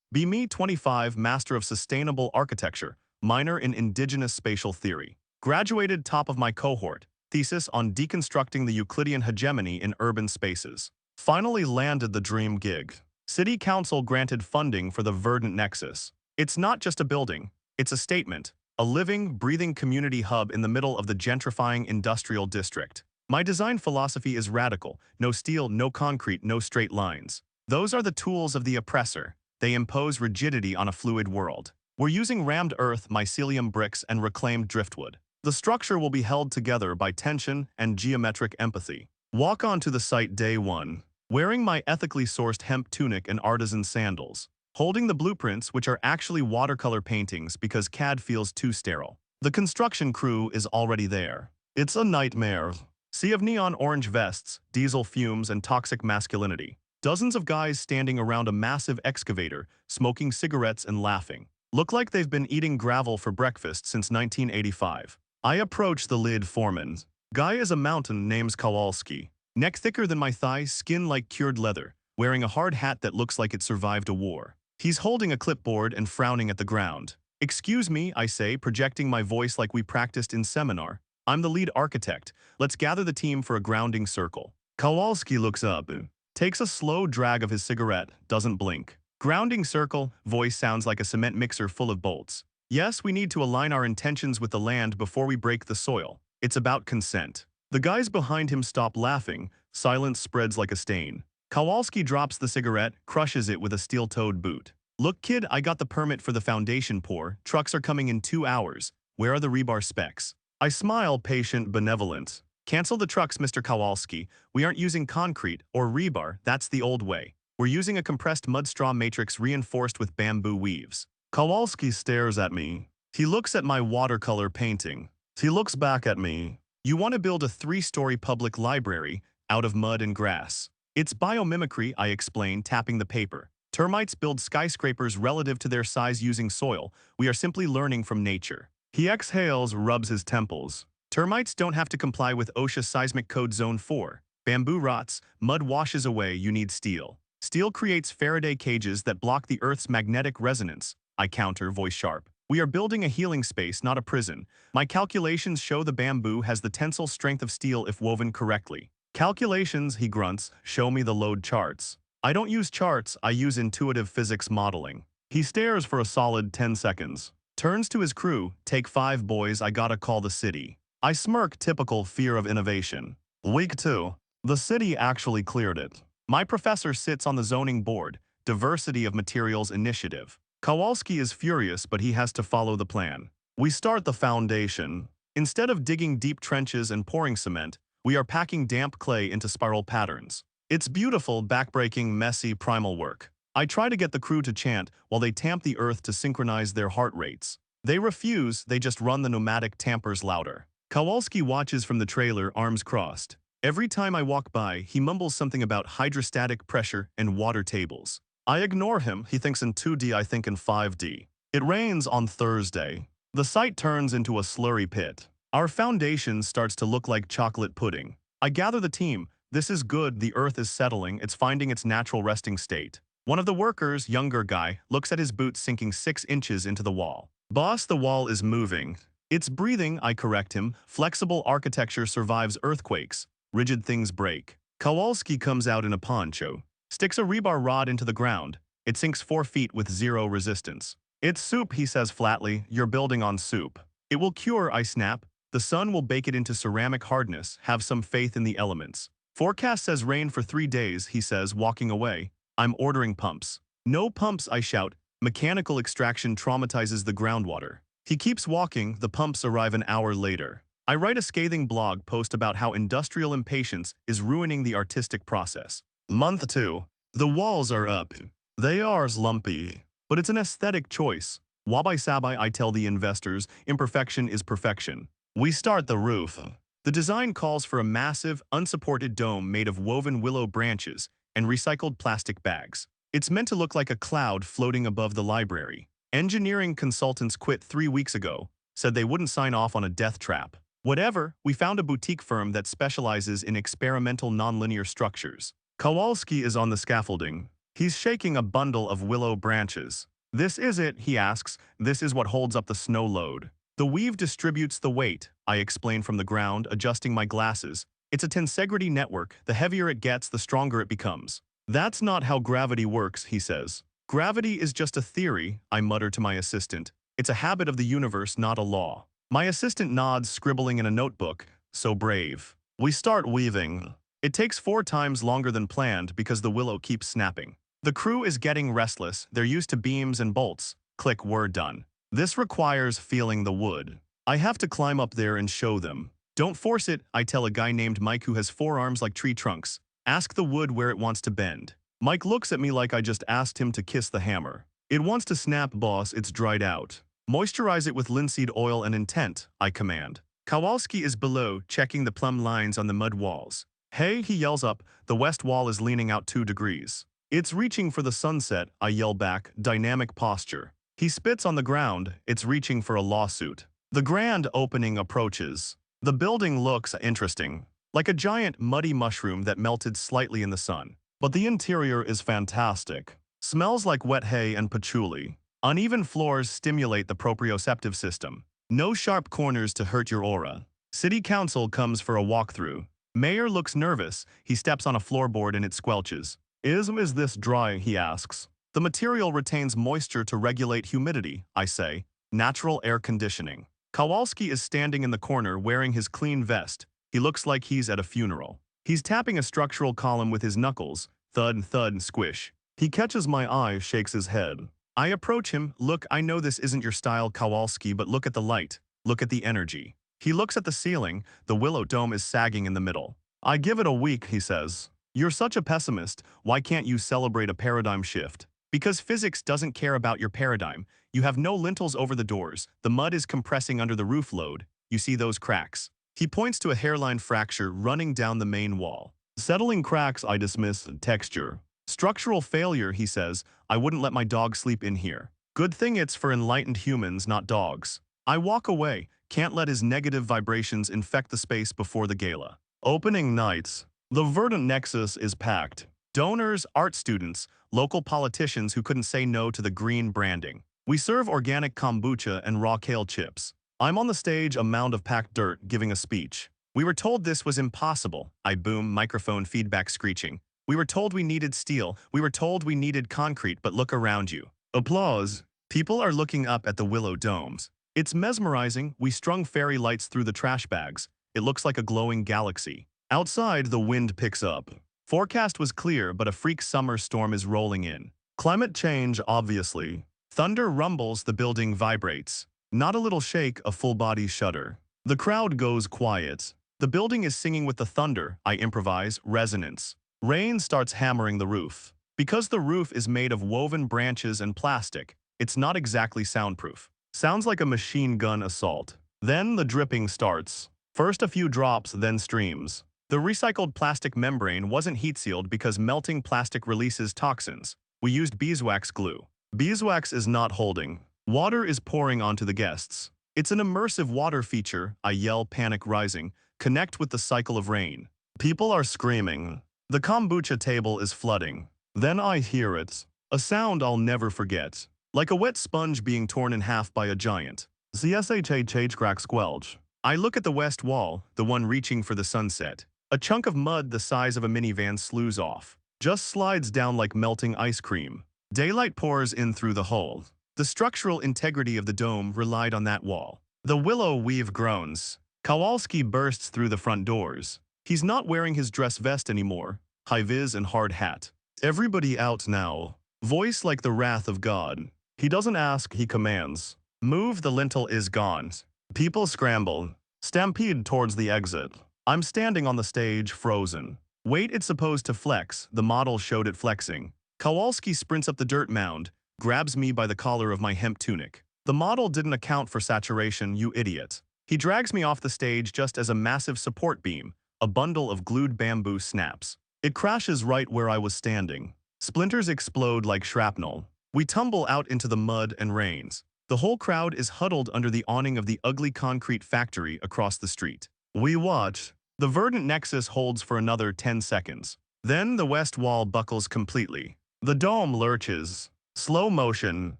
Be me 25, Master of Sustainable Architecture, minor in Indigenous Spatial Theory. Graduated top of my cohort, thesis on deconstructing the Euclidean hegemony in urban spaces. Finally landed the dream gig. City Council granted funding for the verdant nexus. It's not just a building, it's a statement, a living, breathing community hub in the middle of the gentrifying industrial district. My design philosophy is radical: no steel, no concrete, no straight lines. Those are the tools of the oppressor. They impose rigidity on a fluid world. We're using rammed earth, mycelium bricks, and reclaimed driftwood. The structure will be held together by tension and geometric empathy. Walk onto the site day one, wearing my ethically sourced hemp tunic and artisan sandals, holding the blueprints, which are actually watercolor paintings because CAD feels too sterile. The construction crew is already there. It's a nightmare. Sea of neon orange vests, diesel fumes, and toxic masculinity. Dozens of guys standing around a massive excavator, smoking cigarettes and laughing. Look like they've been eating gravel for breakfast since 1985. I approach the lead foreman. Guy is a mountain, name's Kowalski. Neck thicker than my thigh, skin like cured leather, wearing a hard hat that looks like it survived a war. He's holding a clipboard and frowning at the ground. Excuse me, I say, projecting my voice like we practiced in seminar. I'm the lead architect. Let's gather the team for a grounding circle. Kowalski looks up, takes a slow drag of his cigarette, doesn't blink. Grounding circle, voice sounds like a cement mixer full of bolts. Yes, we need to align our intentions with the land before we break the soil. It's about consent. The guys behind him stop laughing. Silence spreads like a stain. Kowalski drops the cigarette, crushes it with a steel-toed boot. Look, kid, I got the permit for the foundation pour. Trucks are coming in 2 hours. Where are the rebar specs? I smile, patient, benevolent. Cancel the trucks, Mr. Kowalski. We aren't using concrete or rebar, that's the old way. We're using a compressed mud straw matrix reinforced with bamboo weaves. Kowalski stares at me. He looks at my watercolor painting. He looks back at me. You want to build a 3-story public library out of mud and grass. It's biomimicry, I explain, tapping the paper. Termites build skyscrapers relative to their size using soil. We are simply learning from nature. He exhales, rubs his temples. Termites don't have to comply with OSHA Seismic Code Zone 4. Bamboo rots, mud washes away, you need steel. Steel creates Faraday cages that block the Earth's magnetic resonance. I counter, voice sharp. We are building a healing space, not a prison. My calculations show the bamboo has the tensile strength of steel if woven correctly. Calculations, he grunts, show me the load charts. I don't use charts, I use intuitive physics modeling. He stares for a solid 10 seconds. Turns to his crew, take 5 boys, I gotta call the city. I smirk, typical fear of innovation. Week 2. The city actually cleared it. My professor sits on the zoning board, Diversity of Materials Initiative. Kowalski is furious, but he has to follow the plan. We start the foundation. Instead of digging deep trenches and pouring cement, we are packing damp clay into spiral patterns. It's beautiful, backbreaking, messy, primal work. I try to get the crew to chant while they tamp the earth to synchronize their heart rates. They refuse, they just run the pneumatic tampers louder. Kowalski watches from the trailer, arms crossed. Every time I walk by, he mumbles something about hydrostatic pressure and water tables. I ignore him, he thinks in 2D, I think in 5D. It rains on Thursday. The site turns into a slurry pit. Our foundation starts to look like chocolate pudding. I gather the team. This is good, the earth is settling, it's finding its natural resting state. One of the workers, younger guy, looks at his boots sinking 6 inches into the wall. Boss, the wall is moving. It's breathing, I correct him. Flexible architecture survives earthquakes. Rigid things break. Kowalski comes out in a poncho, sticks a rebar rod into the ground. It sinks 4 feet with 0 resistance. It's soup, he says flatly. You're building on soup. It will cure, I snap. The sun will bake it into ceramic hardness. Have some faith in the elements. Forecast says rain for 3 days, he says, walking away. I'm ordering pumps. No pumps, I shout. Mechanical extraction traumatizes the groundwater. He keeps walking. The pumps arrive an hour later. I write a scathing blog post about how industrial impatience is ruining the artistic process. Month 2. The walls are up. They are lumpy. But it's an aesthetic choice. Wabi sabi, I tell the investors, imperfection is perfection. We start the roof. The design calls for a massive, unsupported dome made of woven willow branches and recycled plastic bags. It's meant to look like a cloud floating above the library. Engineering consultants quit 3 weeks ago, said they wouldn't sign off on a death trap. Whatever, we found a boutique firm that specializes in experimental nonlinear structures. Kowalski is on the scaffolding. He's shaking a bundle of willow branches. This is it, he asks. This is what holds up the snow load. The weave distributes the weight, I explain from the ground, adjusting my glasses. It's a tensegrity network. The heavier it gets, the stronger it becomes. That's not how gravity works, he says. Gravity is just a theory, I mutter to my assistant. It's a habit of the universe, not a law. My assistant nods, scribbling in a notebook. So brave. We start weaving. It takes 4 times longer than planned because the willow keeps snapping. The crew is getting restless. They're used to beams and bolts. Click, we're done. This requires feeling the wood. I have to climb up there and show them. Don't force it, I tell a guy named Mike who has 4 arms like tree trunks. Ask the wood where it wants to bend. Mike looks at me like I just asked him to kiss the hammer. It wants to snap, boss, it's dried out. Moisturize it with linseed oil and intent, I command. Kowalski is below, checking the plumb lines on the mud walls. Hey, he yells up, the west wall is leaning out 2 degrees. It's reaching for the sunset, I yell back, dynamic posture. He spits on the ground, it's reaching for a lawsuit. The grand opening approaches. The building looks interesting, like a giant muddy mushroom that melted slightly in the sun. But the interior is fantastic. Smells like wet hay and patchouli. Uneven floors stimulate the proprioceptive system. No sharp corners to hurt your aura. City council comes for a walkthrough. Mayor looks nervous. He steps on a floorboard and it squelches. Is this dry, he asks. The material retains moisture to regulate humidity, I say. Natural air conditioning. Kowalski is standing in the corner wearing his clean vest. He looks like he's at a funeral. He's tapping a structural column with his knuckles. Thud, thud, squish. He catches my eye, shakes his head. I approach him. Look, I know this isn't your style, Kowalski, but look at the light. Look at the energy. He looks at the ceiling. The willow dome is sagging in the middle. I give it a week, he says. You're such a pessimist. Why can't you celebrate a paradigm shift? Because physics doesn't care about your paradigm. You have no lintels over the doors. The mud is compressing under the roof load. You see those cracks. He points to a hairline fracture running down the main wall. Settling cracks, I dismiss. Texture. Structural failure, he says. I wouldn't let my dog sleep in here. Good thing it's for enlightened humans, not dogs. I walk away. Can't let his negative vibrations infect the space before the gala. Opening nights. The verdant nexus is packed. Donors, art students, local politicians who couldn't say no to the green branding. We serve organic kombucha and raw kale chips. I'm on the stage, a mound of packed dirt, giving a speech. We were told this was impossible. I boom, microphone feedback screeching. We were told we needed steel. We were told we needed concrete, but look around you. Applause. People are looking up at the willow domes. It's mesmerizing. We strung fairy lights through the trash bags. It looks like a glowing galaxy. Outside, the wind picks up. Forecast was clear, but a freak summer storm is rolling in. Climate change, obviously. Thunder rumbles, the building vibrates. Not a little shake, a full-body shudder. The crowd goes quiet. The building is singing with the thunder, I improvise, resonance. Rain starts hammering the roof. Because the roof is made of woven branches and plastic, it's not exactly soundproof. Sounds like a machine gun assault. Then the dripping starts. First a few drops, then streams. The recycled plastic membrane wasn't heat-sealed because melting plastic releases toxins. We used beeswax glue. Beeswax is not holding. Water is pouring onto the guests. It's an immersive water feature, I yell, panic rising. Connect with the cycle of rain. People are screaming. The kombucha table is flooding. Then I hear it. A sound I'll never forget. Like a wet sponge being torn in half by a giant. Cshh crack squelch. I look at the west wall, the one reaching for the sunset. A chunk of mud the size of a minivan sloughs off. Just slides down like melting ice cream. Daylight pours in through the hole. The structural integrity of the dome relied on that wall. The willow weave groans. Kowalski bursts through the front doors. He's not wearing his dress vest anymore. High-vis and hard hat. Everybody out now. Voice like the wrath of God. He doesn't ask, he commands. Move, the lintel is gone. People scramble. Stampede towards the exit. I'm standing on the stage, frozen. Wait, it's supposed to flex. The model showed it flexing. Kowalski sprints up the dirt mound, grabs me by the collar of my hemp tunic. The model didn't account for saturation, you idiot. He drags me off the stage just as a massive support beam, a bundle of glued bamboo, snaps. It crashes right where I was standing. Splinters explode like shrapnel. We tumble out into the mud and rains. The whole crowd is huddled under the awning of the ugly concrete factory across the street. We watch. The verdant nexus holds for another 10 seconds. Then the west wall buckles completely. The dome lurches. Slow motion.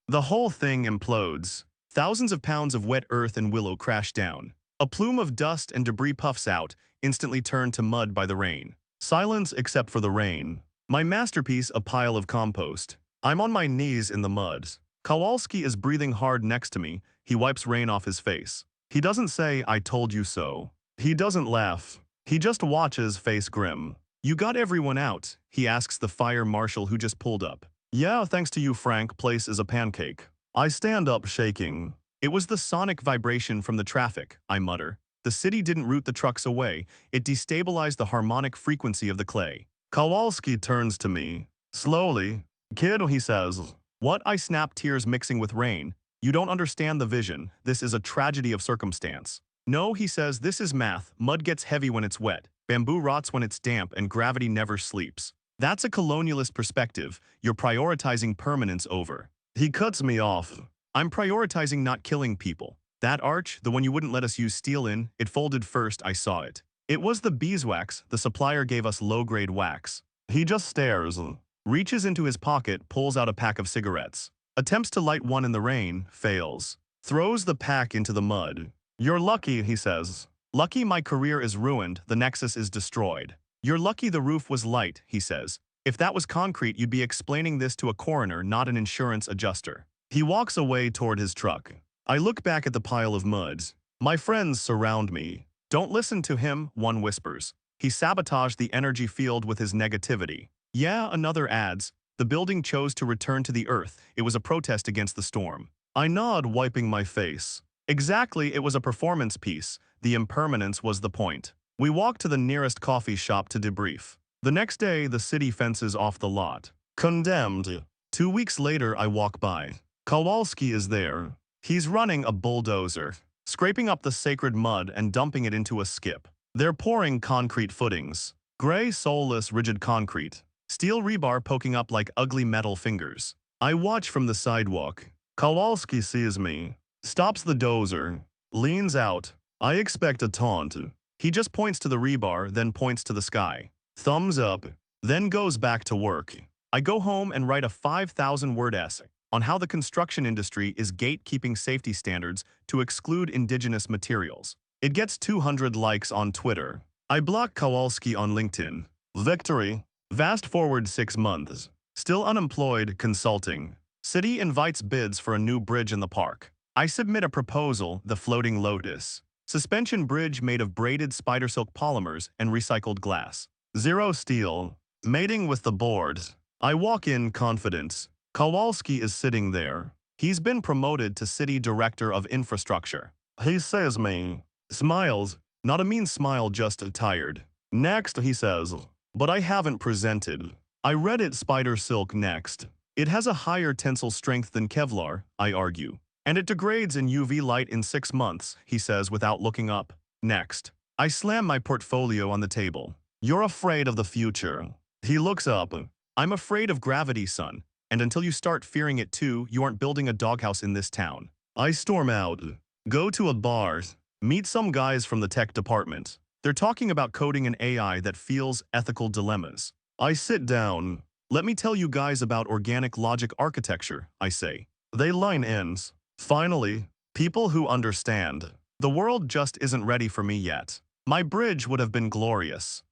The whole thing implodes. Thousands of pounds of wet earth and willow crash down. A plume of dust and debris puffs out, instantly turned to mud by the rain. Silence except for the rain. My masterpiece, a pile of compost. I'm on my knees in the mud. Kowalski is breathing hard next to me. He wipes rain off his face. He doesn't say, "I told you so." He doesn't laugh. He just watches, face grim. "You got everyone out?" he asks the fire marshal who just pulled up. "Yeah, thanks to you, Frank. Place is a pancake." I stand up, shaking. It was the sonic vibration from the traffic, I mutter. The city didn't root the trucks away. It destabilized the harmonic frequency of the clay. Kowalski turns to me. Slowly. "Kid," he says. "What?" I snap, tears mixing with rain. "You don't understand the vision. This is a tragedy of circumstance." "No," he says, "this is math. Mud gets heavy when it's wet. Bamboo rots when it's damp, and gravity never sleeps. That's a colonialist perspective. You're prioritizing permanence over." He cuts me off. "I'm prioritizing not killing people. That arch, the one you wouldn't let us use steel in, it folded first, I saw it. It was the beeswax. The supplier gave us low-grade wax." He just stares, reaches into his pocket, pulls out a pack of cigarettes. Attempts to light one in the rain, fails. Throws the pack into the mud. "You're lucky," he says. "Lucky my career is ruined, the nexus is destroyed. You're lucky the roof was light," he says. "If that was concrete, you'd be explaining this to a coroner, not an insurance adjuster." He walks away toward his truck. I look back at the pile of mud. My friends surround me. "Don't listen to him," one whispers. "He sabotaged the energy field with his negativity." "Yeah," another adds. "The building chose to return to the earth. It was a protest against the storm." I nod, wiping my face. Exactly, it was a performance piece. The impermanence was the point. We walk to the nearest coffee shop to debrief. The next day, the city fences off the lot. Condemned. 2 weeks later, I walk by. Kowalski is there. He's running a bulldozer, scraping up the sacred mud and dumping it into a skip. They're pouring concrete footings. Gray, soulless, rigid concrete. Steel rebar poking up like ugly metal fingers. I watch from the sidewalk. Kowalski sees me. Stops the dozer. Leans out. I expect a taunt. He just points to the rebar, then points to the sky. Thumbs up. Then goes back to work. I go home and write a 5,000-word essay on how the construction industry is gatekeeping safety standards to exclude indigenous materials. It gets 200 likes on Twitter. I block Kowalski on LinkedIn. Victory. Fast forward 6 months. Still unemployed, consulting. City invites bids for a new bridge in the park. I submit a proposal, the Floating Lotus. Suspension bridge made of braided spider silk polymers and recycled glass. Zero steel. Mating with the board. I walk in confident. Kowalski is sitting there. He's been promoted to City Director of Infrastructure. He says me. Smiles. Not a mean smile, just tired. "Next," he says. But I haven't presented. I read it, spider silk next. "It has a higher tensile strength than Kevlar," I argue. "And it degrades in UV light in 6 months," he says without looking up. Next. I slam my portfolio on the table. "You're afraid of the future." He looks up. "I'm afraid of gravity, son. And until you start fearing it too, you aren't building a doghouse in this town." I storm out. Go to a bar. Meet some guys from the tech department. They're talking about coding an AI that feels ethical dilemmas. I sit down. "Let me tell you guys about organic logic architecture," I say. They line ends. Finally, people who understand. The world just isn't ready for me yet. My bridge would have been glorious.